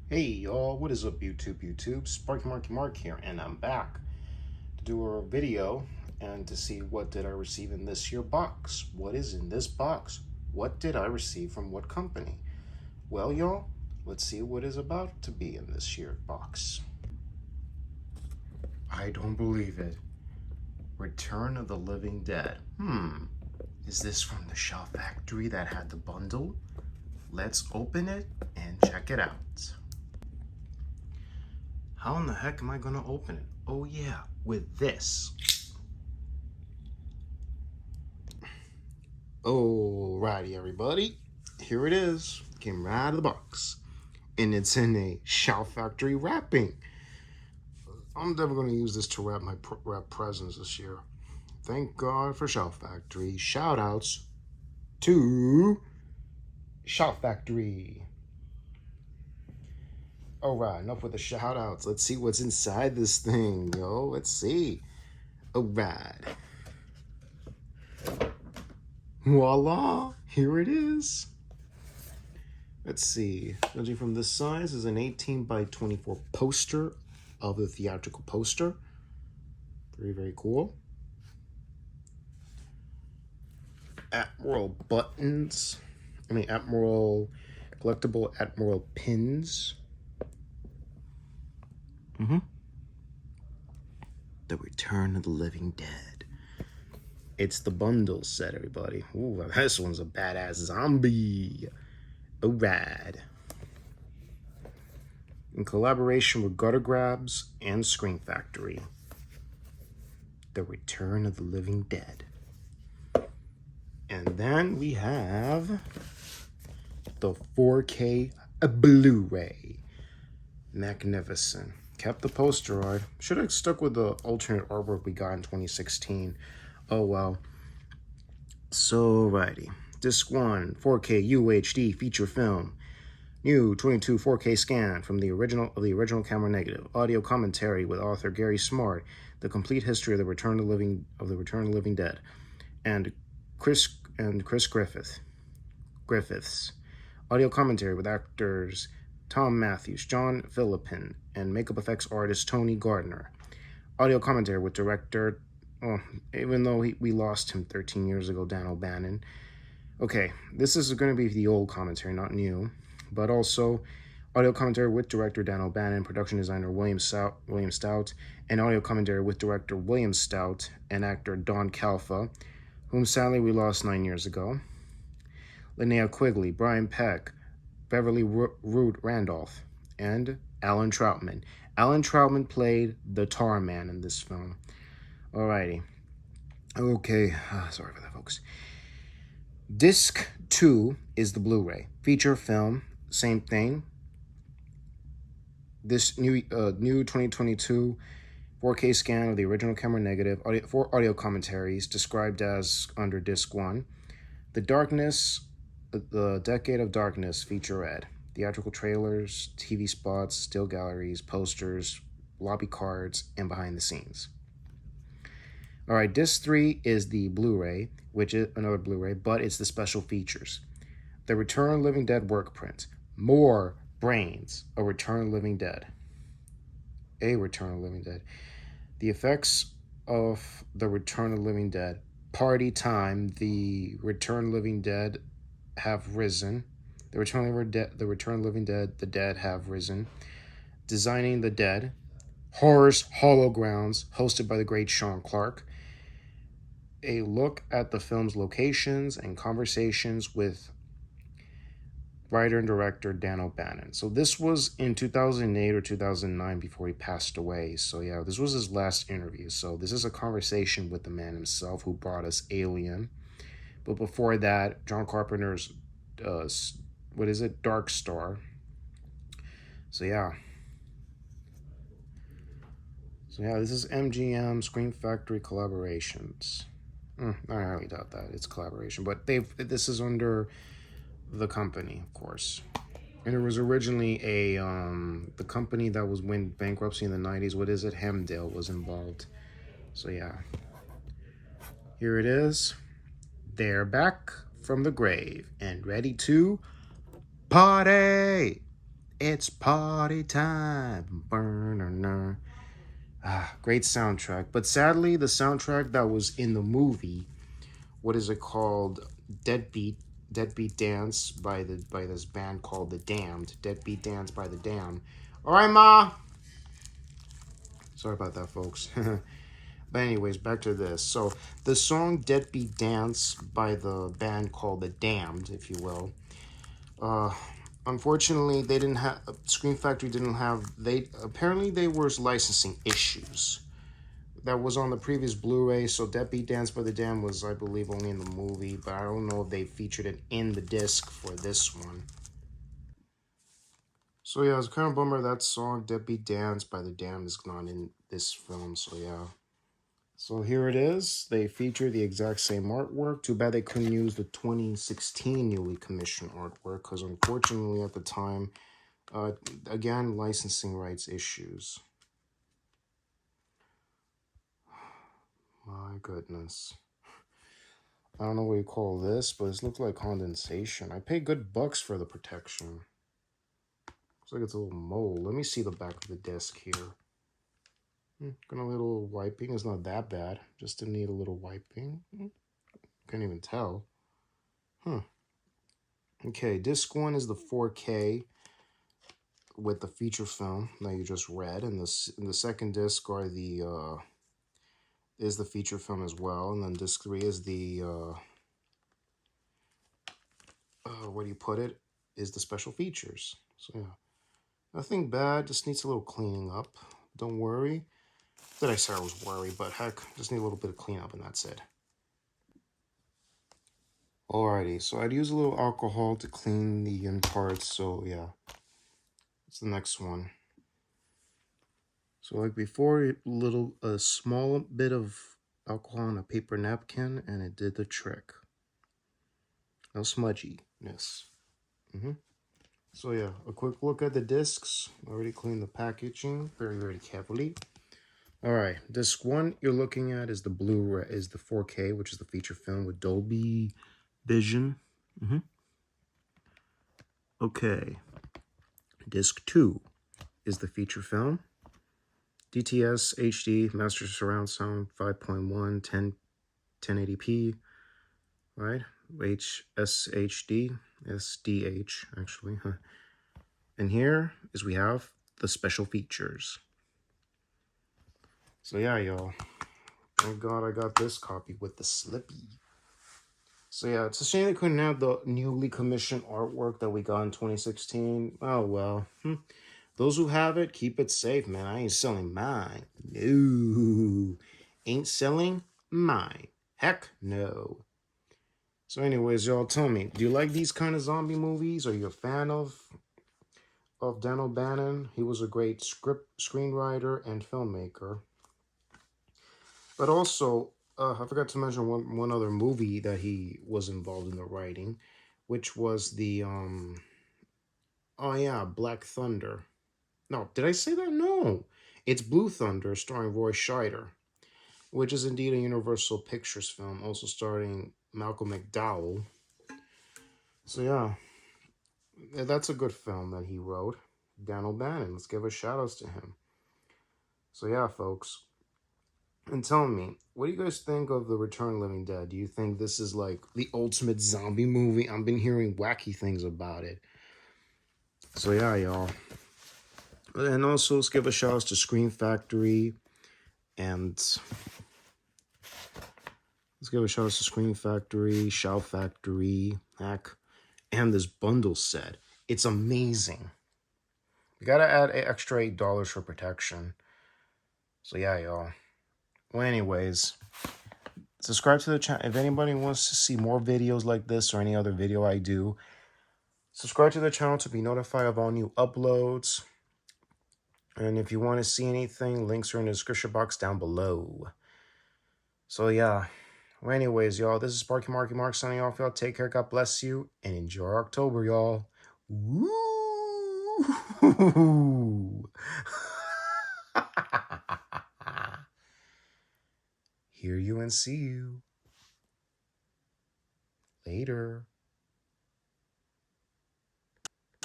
Hey y'all, what is up YouTube? Sparky Mark here, and I'm back to do a video and to see what did I receive in this year box. What is in this box? What did I receive from what company? Well y'all, let's see what is about to be in this year box. I don't believe it. Return of the Living Dead. Is this from the Shaw Factory that had the bundle? Let's open it and check it out. How in the heck am I gonna open it? Oh yeah, with this. Alrighty, everybody. Here it is. Came right out of the box. And it's in a Shout Factory wrapping. I'm definitely gonna use this to wrap my presents this year. Thank God for Shout Factory. Shout outs to Shout Factory. Alright, enough with the shout outs. Let's see what's inside this thing, yo. Let's see. Alright. Voila, here it is. Let's see, judging from this size, is an 18 by 24 poster of the theatrical poster. Very, very cool. Admiral buttons. Collectible Admiral pins. The Return of the Living Dead. It's the bundle set, everybody. Ooh, this one's a badass zombie. Rad. In collaboration with Gutter Grabs and Screen Factory. The Return of the Living Dead. And then we have the 4K Blu-ray. Magnificent. Kept the poster art. Should have stuck with the alternate artwork we got in 2016. Oh well. So righty. Disc 1, 4K UHD feature film. New 22 4K scan from the original camera negative. Audio commentary with author Gary Smart. The complete history of the Return of the Living Dead, and Chris Griffiths. Audio commentary with actors Tom Matthews, John Philippin, and makeup effects artist Tony Gardner. Audio commentary with director, even though we lost him 13 years ago, Dan O'Bannon. Okay, this is going to be the old commentary, not new, but also audio commentary with director Dan O'Bannon, production designer William Stout, and audio commentary with director William Stout and actor Don Calfa, whom sadly we lost 9 years ago. Linnea Quigley, Brian Peck, Beverly Root Randolph, and Alan Troutman. Alan Troutman played the Tar Man in this film. Alrighty. Okay, sorry for that, folks. Disc 2 is the Blu-ray. Feature film, same thing. This new 2022 4K scan of the original camera negative, audio commentaries described as under Disc 1. The Decade of Darkness featurette. Theatrical trailers, TV spots, still galleries, posters, lobby cards, and behind the scenes. Alright, Disc 3 is the Blu-ray, which is another Blu-ray, but it's the special features. The Return of the Living Dead work print. More brains. A Return of the Living Dead. A Return of the Living Dead. The effects of the Return of the Living Dead. Party time. The Return of the Living Dead have risen. The Return of the Living Dead. The dead have risen. Designing the Dead. Horrors Hollow Grounds, hosted by the great Sean Clark. A look at the film's locations and conversations with writer and director Dan O'Bannon. So this was in 2008 or 2009 before he passed away. So yeah, this was his last interview. So this is a conversation with the man himself who brought us Alien. But before that, John Carpenter's, Dark Star. So yeah, this is MGM Screen Factory collaborations. I highly doubt that it's collaboration, but this is under the company, of course. And it was originally the company that was went bankruptcy in the 90s. What is it? Hemdale was involved. So yeah, here it is. They're back from the grave and ready to party. It's party time. Burn. Great soundtrack. But sadly, the soundtrack that was in the movie, what is it called? Deadbeat. Deadbeat Dance by this band called The Damned. Deadbeat Dance by The Damned. All right, Ma. Sorry about that, folks. But anyways, back to this. So the song "Deadbeat Dance" by the band called The Damned, if you will. Uh, Unfortunately, they didn't have Scream Factory didn't have they apparently they were licensing issues. That was on the previous Blu-ray, so "Deadbeat Dance" by The Damned was, I believe, only in the movie, but I don't know if they featured it in the disc for this one. So yeah, it's kind of a bummer that song "Deadbeat Dance" by The Damned is not in this film. So yeah. So here it is. They feature the exact same artwork. Too bad they couldn't use the 2016 newly commissioned artwork because unfortunately at the time, again, licensing rights issues. My goodness. I don't know what you call this, but it looks like condensation. I pay good bucks for the protection. Looks like it's a little mold. Let me see the back of the disc here. Got a little wiping. It's not that bad. Just to need a little wiping. Can't even tell. Huh. Okay, disc 1 is the 4K with the feature film that you just read, and the second disc are the is the feature film as well, and then disc 3 is the where do you put it? Is the special features. So yeah, nothing bad. Just needs a little cleaning up. Don't worry. Did I say I was worried? But heck, just need a little bit of cleanup, and that's it. Alrighty, so I'd use a little alcohol to clean the in parts. So yeah, it's the next one. So like before, a small bit of alcohol on a paper napkin, and it did the trick. No smudginess. So yeah, a quick look at the discs. Already cleaned the packaging very, very carefully. All right, disc 1 you're looking at is the Blu-ray, is the 4K, which is the feature film with Dolby Vision. Okay, disc 2 is the feature film. DTS HD Master Surround Sound 5.1 1080p, right? HSHD SDH actually. And here is we have the special features. So yeah, y'all. Thank God I got this copy with the Slippy. So yeah, it's a shame they couldn't have the newly commissioned artwork that we got in 2016. Oh well. Those who have it, keep it safe, man. I ain't selling mine. No. Ain't selling mine. Heck no. So anyways, y'all tell me, do you like these kind of zombie movies? Are you a fan of Dan O'Bannon? He was a great screenwriter and filmmaker. But also, I forgot to mention one other movie that he was involved in the writing, which was the oh yeah, Black Thunder. No, did I say that? No. It's Blue Thunder, starring Roy Scheider, which is indeed a Universal Pictures film, also starring Malcolm McDowell. So yeah, that's a good film that he wrote. Dan O'Bannon. Let's give a shout outs to him. So yeah, folks. And tell me, what do you guys think of The Return of the Living Dead? Do you think this is like the ultimate zombie movie? I've been hearing wacky things about it. So yeah, y'all. And also, let's give a shout out to Scream Factory. And let's give a shout out to Scream Factory, Shout Factory, Hack, and this bundle set. It's amazing. You gotta add an extra $8 for protection. So yeah, y'all. Well, anyways, subscribe to the channel. If anybody wants to see more videos like this or any other video I do, subscribe to the channel to be notified of all new uploads. And if you want to see anything, links are in the description box down below. So yeah. Well, anyways, y'all, this is Sparky Marky Mark signing off, y'all. Take care, God bless you, and enjoy October, y'all. Woo! Hear you and see you later.